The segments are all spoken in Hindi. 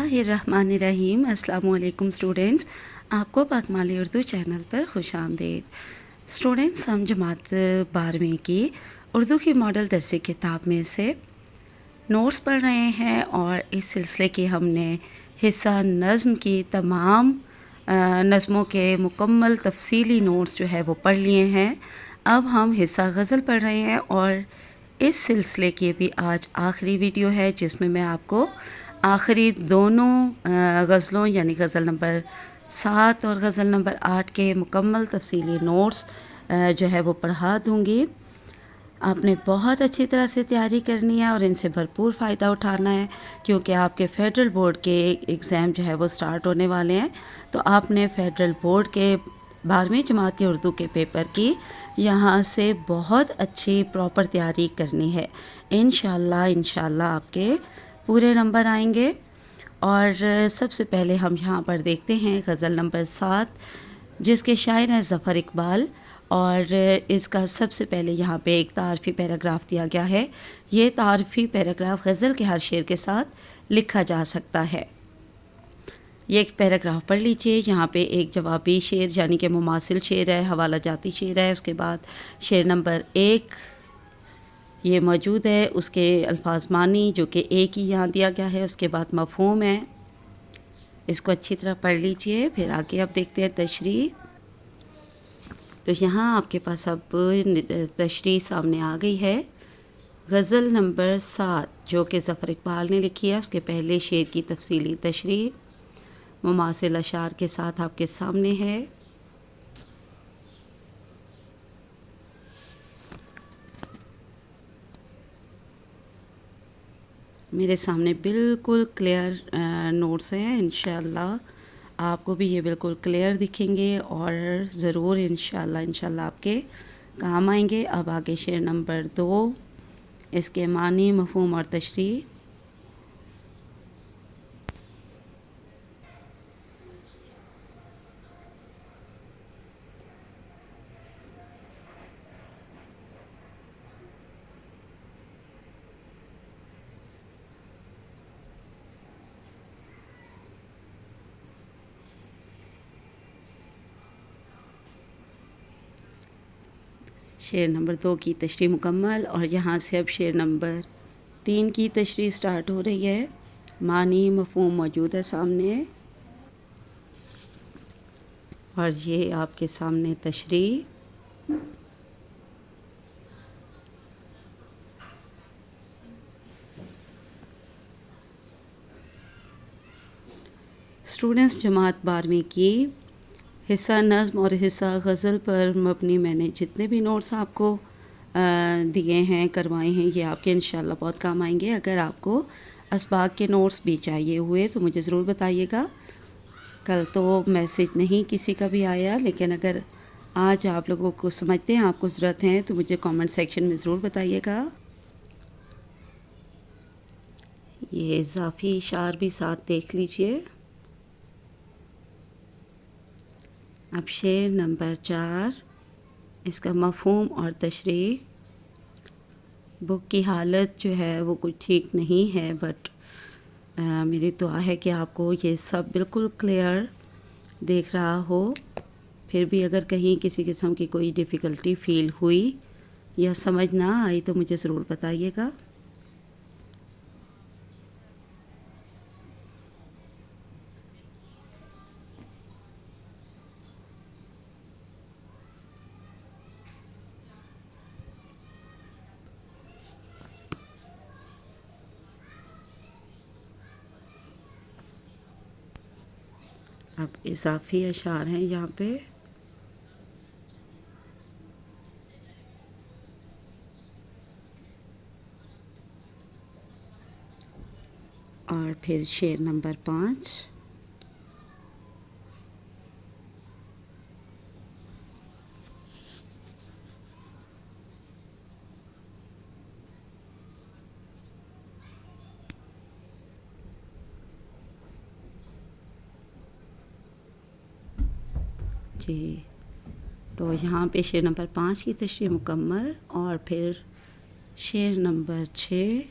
बिस्मिल्लाहिर्रहमानिर्रहीम। अस्सलाम वालेकुम स्टूडेंट्स, आपको पाकमाली उर्दू चैनल पर खुशामदीद। स्टूडेंट्स, हम जमात 12वीं की उर्दू की मॉडल दरसी किताब में से नोट्स पढ़ रहे हैं और इस सिलसिले की हमने हिस्सा नज़्म की तमाम नज़मों के मुकम्मल तफसीली नोट्स जो है वो पढ़ लिए हैं। अब हम हिस्सा गज़ल पढ़ रहे हैं और इस सिलसिले की भी आज आखिरी वीडियो है जिसमें मैं आपको आखिरी दोनों गज़लों यानी गज़ल नंबर 7 और गज़ल नंबर 8 के मुकम्मल तफसीली नोट्स जो है वो पढ़ा दूँगी। आपने बहुत अच्छी तरह से तैयारी करनी है और इनसे भरपूर फ़ायदा उठाना है क्योंकि आपके फेडरल बोर्ड के एग्ज़ाम जो है वो स्टार्ट होने वाले हैं। तो आपने फेडरल बोर्ड के 12वीं जमात के उर्दू के पेपर की यहाँ से बहुत अच्छी प्रॉपर तैयारी करनी है। इंशाल्लाह आपके पूरे नंबर आएंगे। और सबसे पहले हम यहाँ पर देखते हैं गज़ल नंबर 7 जिसके शायर हैं ज़फ़र इकबाल। और इसका सबसे पहले यहाँ पे एक तारफ़ी पैराग्राफ दिया गया है। ये तारफ़ी पैराग्राफ गज़ल के हर शेर के साथ लिखा जा सकता है। ये एक पैराग्राफ पढ़ लीजिए। यहाँ पे एक जवाबी शेर यानी कि मुमासिल शेर है, हवाला जाती शेर है। उसके बाद शेर नंबर 1 ये मौजूद है, उसके अल्फाज मानी जो कि एक ही यहाँ दिया गया है। उसके बाद मफ़हूम है, इसको अच्छी तरह पढ़ लीजिए। फिर आगे अब देखते हैं तशरीह। तो यहाँ आपके पास अब तशरीह सामने आ गई है। गज़ल नंबर 7 जो कि ज़फ़र इकबाल ने लिखी है, उसके पहले शेर की तफसीली तशरीह मुमासिल अशार के साथ आपके सामने है। मेरे सामने बिल्कुल क्लियर नोट्स हैं। इंशाल्लाह आपको भी ये बिल्कुल क्लियर दिखेंगे और ज़रूर इंशाल्लाह आपके काम आएंगे। अब आगे शेर नंबर 2, इसके मानी, मफ़हूम और तशरीह। शेर नंबर 2 की तशरीह मुकम्मल और यहाँ से अब शेर नंबर 3 की तशरीह स्टार्ट हो रही है। मानी, मफ़हूम मौजूद है सामने और ये आपके सामने तशरीह। स्टूडेंट्स, जमात 12वीं की हिस्सा नज़्म और हिस्सा गज़ल पर मबनी मैंने जितने भी नोट्स आपको दिए हैं, करवाए हैं, ये आपके इंशाल्लाह बहुत काम आएंगे। अगर आपको असबाक के नोट्स भी चाहिए हुए तो मुझे ज़रूर बताइएगा। कल तो मैसेज नहीं किसी का भी आया, लेकिन अगर आज आप लोगों को समझते हैं आपको ज़रूरत है तो मुझे कमेंट सेक्शन में ज़रूर बताइएगा। ये इजाफ़ी इशार भी साथ देख लीजिए। अब शेर नंबर 4, इसका मफ़हूम और तशरीह। बुक की हालत जो है वो कुछ ठीक नहीं है, बट मेरी दुआ है कि आपको ये सब बिल्कुल क्लियर देख रहा हो। फिर भी अगर कहीं किसी किस्म की कोई डिफ़िकल्टी फ़ील हुई या समझ ना आई तो मुझे ज़रूर बताइएगा। अब इजाफ़ी अशार हैं यहाँ पे। और फिर शेर नंबर 5। जी, तो यहाँ पे शेर नंबर 5 की तशरीह मुकम्मल और फिर शेर नंबर 6।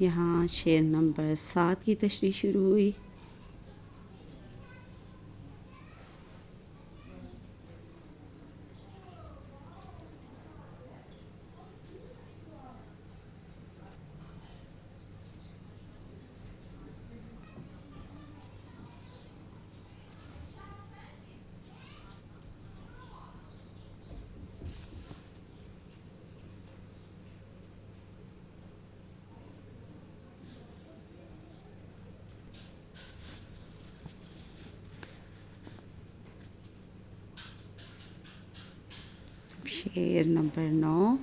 यहाँ शेर नंबर 7 की तशरीह शुरू हुई। शेर नंबर 9।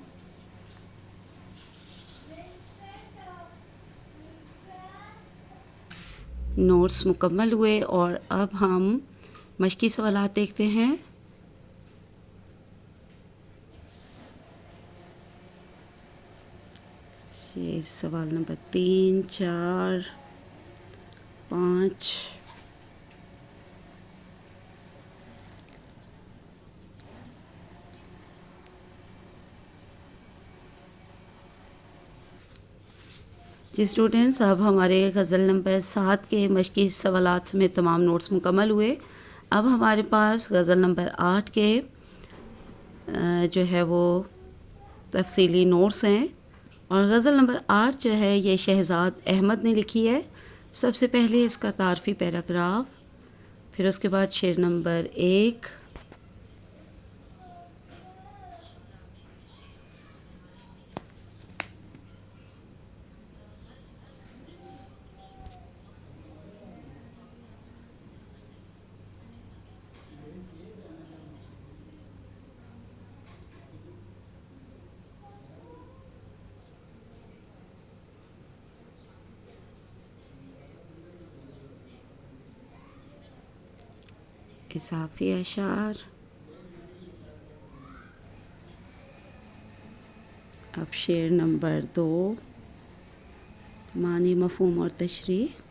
नोट्स मुकम्मल हुए और अब हम मश्की सवालात देखते हैं। ये सवाल नंबर 3, 4, 5, जी स्टूडेंट्स, अब हमारे गज़ल नंबर 7 के मश्की सवालात में तमाम नोट्स मुकम्मल हुए। अब हमारे पास गज़ल नंबर 8 के जो है वो तफसीली नोट्स हैं और गज़ल नंबर 8 जो है ये शहज़ाद अहमद ने लिखी है। सबसे पहले इसका तारफ़ी पैराग्राफ, फिर उसके बाद शेर नंबर 1, इज़ाफ़ी अशार। अब शेर नंबर 2, मानी मफ़हूम और तशरीह।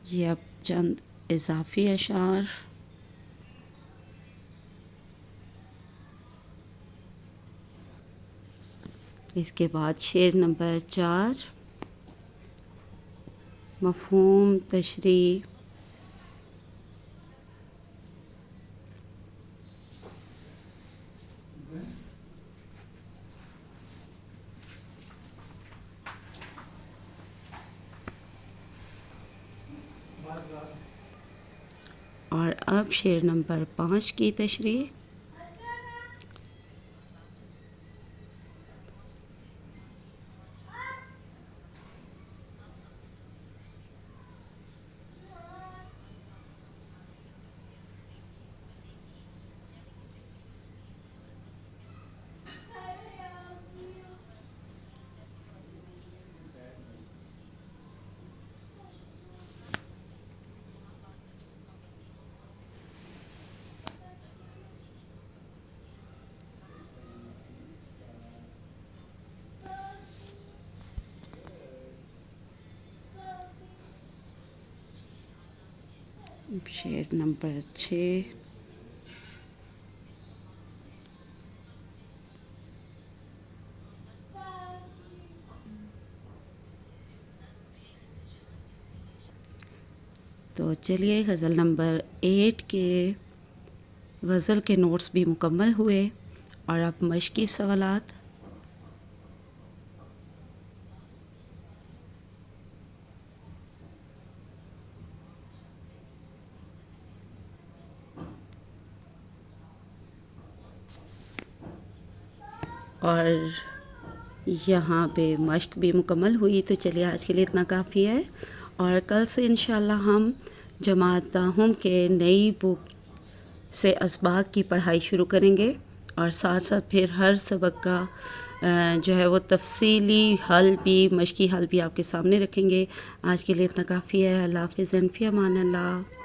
ये अब चंद इज़ाफ़ी अशार। इसके बाद शेर नंबर 4, मफ़हूम तशरीह। और अब शेर नंबर 5 की तशरीह। शेर नंबर 6, तो चलिए गज़ल नंबर 8 के गज़ल के नोट्स भी मुकम्मल हुए और अब मश्की सवालात। और यहाँ पे मश्क भी मुकम्मल हुई। तो चलिए आज के लिए इतना काफ़ी है, और कल से इंशाल्लाह हम जमात ताहुम के नई बुक से असबाक की पढ़ाई शुरू करेंगे, और साथ साथ फिर हर सबक का जो है वो तफसीली हल भी, मश्की हल भी आपके सामने रखेंगे। आज के लिए इतना काफ़ी है। अल्लाह हाफ़िज़, फ़ी अमान अल्लाह।